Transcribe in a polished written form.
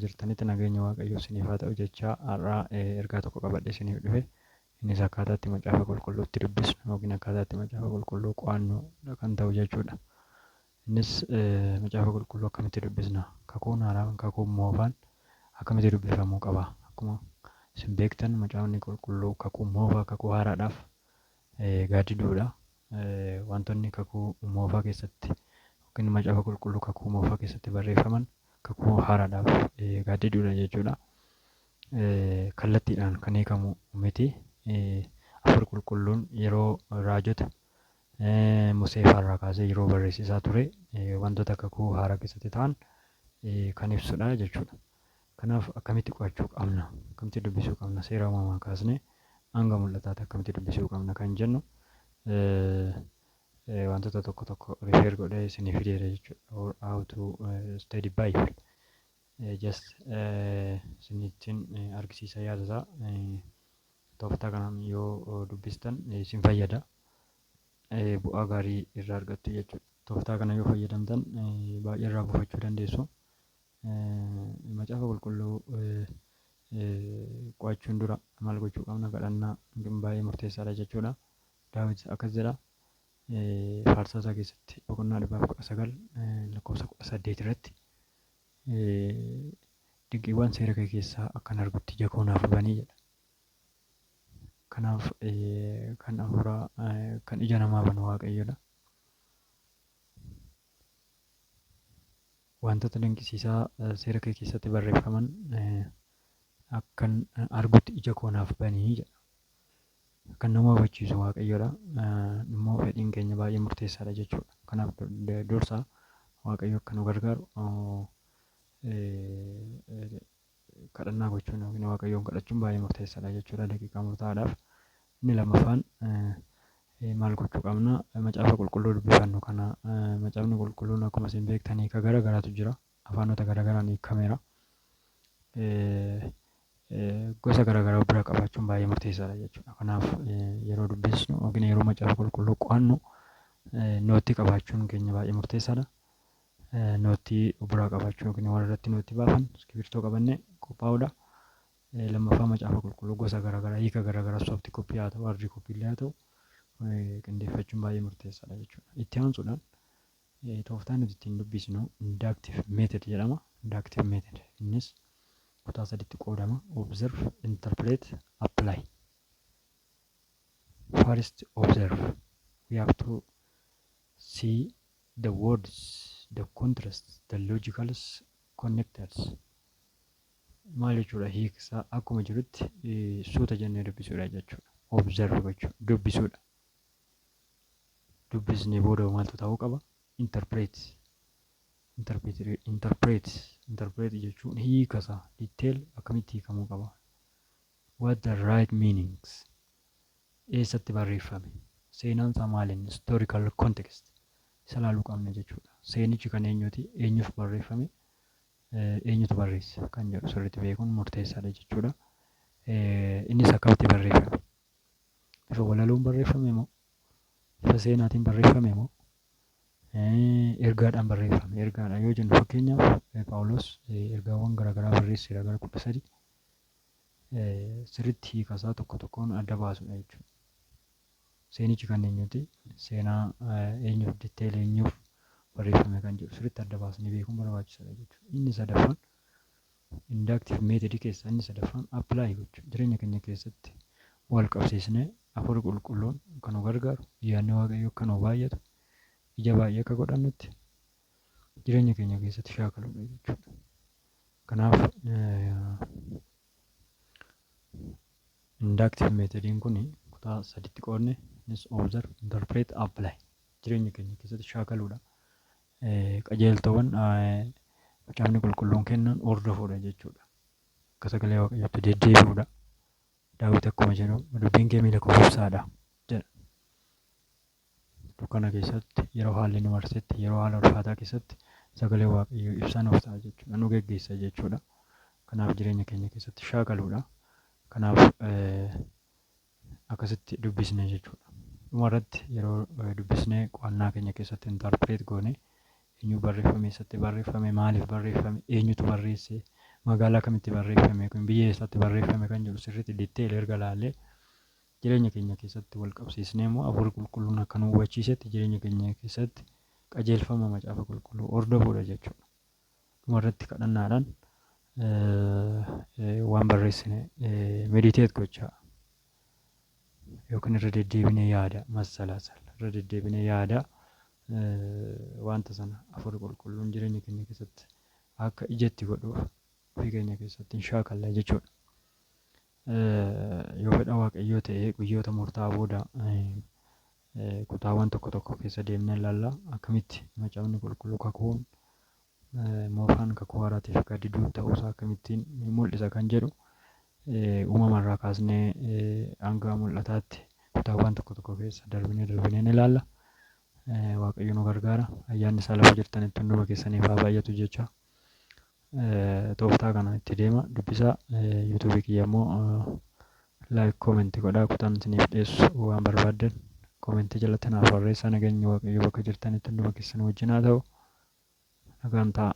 jirtanitti nageenya Waaqayyoo isiniif haa ta'u jechaa har'aa ergaa tokko qabadhee isiniif dhufe. Innis akkaataa itti macaafa qulqulluutti dubbisnu yookiin akkaataa itti macaafa qulqulluu qo'annu kan ta'u jechuudha. Innis macaafa qulqulluu akkamitti dubbisna? Kakuun haaraan kakuun moofaan akkamitti dubbifamuu qaba? Akkuma isin beektan macaafni qulqulluu kakuu moofaa kakuu haaraadhaaf gaaddiduudha. Wantoonni kakuu moofaa keessatti yookiin macaafa qulqulluu kakuu moofaa keessatti barreeffaman kakuu haaraadhaaf gaaddiduudha jechuudha. Kallattiidhaan kan hiikamu miti. Afur qulqulluun yeroo raajota Musee fa'arraa kaasee yeroo barreessisaa ture wantoota kakuu haaraa keessatti ta'an kan ibsudha jechuudha. Kanaaf akkamitti qo'achuu qabna? Akkamitti dubbisuu qabna? Seera uumamaa kaasnee hanga mul'ataatti akkamitti dubbisuu qabna kan jennu wantoota tokko tokko refer godhee isiniif fideera jechuudha. How to study Bible. Just isinittiin argisiisa yaadasaa tooftaa kanaan yoo dubbistan isin fayyada. Bu'aa gaarii irraa argattu jechuudha. Tooftaa kana yoo fayyadamtan baay'ee irraa buufachuu dandeessu. Macaafa qulqulluu qo'achuun dura maal gochuu qabna? Kadhannaa baay'ee murteessaadha jechuudha. Daawit akkas jedha faarsaa isaa keessatti boqonnaa 119 lakkoofsa 18 irratti dinqiiwwan seera kee keessaa akkan argutti ija koo naaf banii jedha. Kanaaf kan hafuuraa kan ija namaa banu Waaqayyoodha. Wantoota dinqisiisaa seera kee keessatti barreeffaman akkan argutti ija koo naaf banii jedha. Kan nama hubachiisu Waaqayyoodha. Immoo fedhiin keenya baay'ee murteessaadha jechuudha. Kanaaf dursa Waaqayyo akka nu gargaaru kadhannaa gochuun yookiin Waaqayyoon kadhachuun baay'ee murteessaadha jechuudha daqiiqaa murtaa'aadhaaf. Inni lammaffaan maal gochuu qabna? Macaafa qulqulluu dubbifannu kana macaafni qulqulluun akkuma isin beektan hiika gara garaatu jira. Afaanota gara garaan hiikameera. Gosa gara garaa bira qabaachuun baay'ee murteessaadha jechuudha. Kanaaf yeroo dubbisnu yookiin yeroo macaafa qulqulluu qo'annu nootii qabaachuun keenya baay'ee murteessaadha. Nootii bira qabaachuu yookiin waan irratti nootii baafan iskiriiptoo qabannee qophaa'uudha. Lammaffaa macaafa qulqulluu gosa gara garaa hiika gara garaa sooftii koppii haa ta'u hardii koppii illee haa ta'u qindeeffachuun baay'ee murteessaadha jechuudha. Itti aansuudhaan tooftaan nuti ittiin dubbisnu inductive method jedhama. Inductive method innis kutaa sadiitti qoodama. Observe, interpret, apply. First observe. We have to see the words, the contrasts, the logical connectors. Maal jechuudha? Hiiksaa akkuma jirutti suuta jennee dubbisuudha jechuudha. Observe gochuu dubbisuudha. Dubbisnee booda maaltu ta'uu qaba? Interpret jechuun hiikasaa detail akkamitti hiikamuu qaba? What the right meanings? Eessatti barreeffame? Seenaan isaa maaliin? Historical context isa laaluu qabna jechuudha. Seenichi kan eenyuti? Eenyuuf barreeffame? Eenyutu barreesse kan jedhu sirriitti beekuun murteessaadha jechuudha. Innis akkamitti barreeffame? Bifa walaluun barreeffame moo? Bifa seenaatiin barreeffame moo? Ergaadhaan barreeffame. Ergaadha yoo jennu fakkeenyaaf Phaawulos ergaawwan garaagaraa barreesseera gara 13 sirriitti hiikasaa tokko tokkoon adda baasudha jechuudha. Seenichi kan eenyuti? Seenaa eenyuuf detail eenyuuf barreeffame kan jedhu sirriitti adda baasnee beekuun barbaachisaadha jechuudha. Inni sadaffaan inductive method keessaa inni sadaffaan apply gochuu jireenya keenya keessatti wal qabsiisnee hafuura qulqulluun kan nu gargaaru yaadni Waaqayyoo akka nu baay'atu ija baay'ee akka godhannutti jireenya keenya keessatti shaakaluudha jechuudha. Kanaaf inductive methodiin kun kutaa sadiitti qoodne innis observe, interpret, apply jireenya keenya keessatti shaakaluudha. Qajeeltowwan macaafni qulqulluun kennan hordofuudha jechuudha. Akka sagalee Waaqayyootti deddeebi'uudha. Daawit akkuma jedhu dubbiin kee miila koo ibsaadha jedha. Dukkana keessatti yeroo haalli nu marsetti yeroo haala ulfaataa keessatti sagalee Waaqayyoo ibsaa nuuf ta'a jechuudha. Nu geggeessa jechuudha. Kanaaf jireenya keenya keessatti shaakaluudha. Kanaaf akkasitti dubbisne jechuudha. Dhumarratti yeroo dubbisnee qo'annaa keenya keessatti interpret goone eenyu barreeffame, eessatti barreeffame, maaliif barreeffame, eenyutu barreesse, magaalaa kamitti barreeffame kun biyya eessatti barreeffame kan jedhu sirriitti diteeyil erga laallee jireenya keenya keessatti wal qabsiisnee immoo hafuurri qulqulluun akka nu hubachiisetti jireenya keenya keessatti qajeelfama macaafa qulqulluu hordofuudha jechuudha. Dhumarratti kadhannaadhaan waan barreessine mediteet gochaa yookiin irra deddeebinee yaada massalaasala irra deddeebinee yaada wanta sana hafuurri qulqulluun jireenya keenya keessatti akka ijatti godhuuf ofii keenya keessatti hin shaakalla jechuudha. Yoo fedha waaqayyoo ta'ee guyyoota murtaa'aa booda kutaawwan tokko tokko keessa deemnee ilaalla akkamitti macaafni qulqulluu kakuun moofaan kakuu haaraatiif gadiduu ta'uusaa akkamittiin mul'isa kan jedhu uumamarraa kaasnee hanga mul'ataatti kutaawwan tokko tokko keessa darbinee ilaalla. Waaqayyo nu gargaara. Ayyaanni isaa lafa jirtanitti hunduma keessaniif haa baay'atu jecha tooftaa kana itti deema dubbisaa. Yuutuubii kiyya immoo laayik koomentii godhaa kutaan isiniif dhiyeessu waan barbaaddan koomentii jalatti naaf barreessaa. Nageenyi waaqayyo bakka jirtanitti hunduma keessan wajjin haa ta'u. Nagaan ta'a.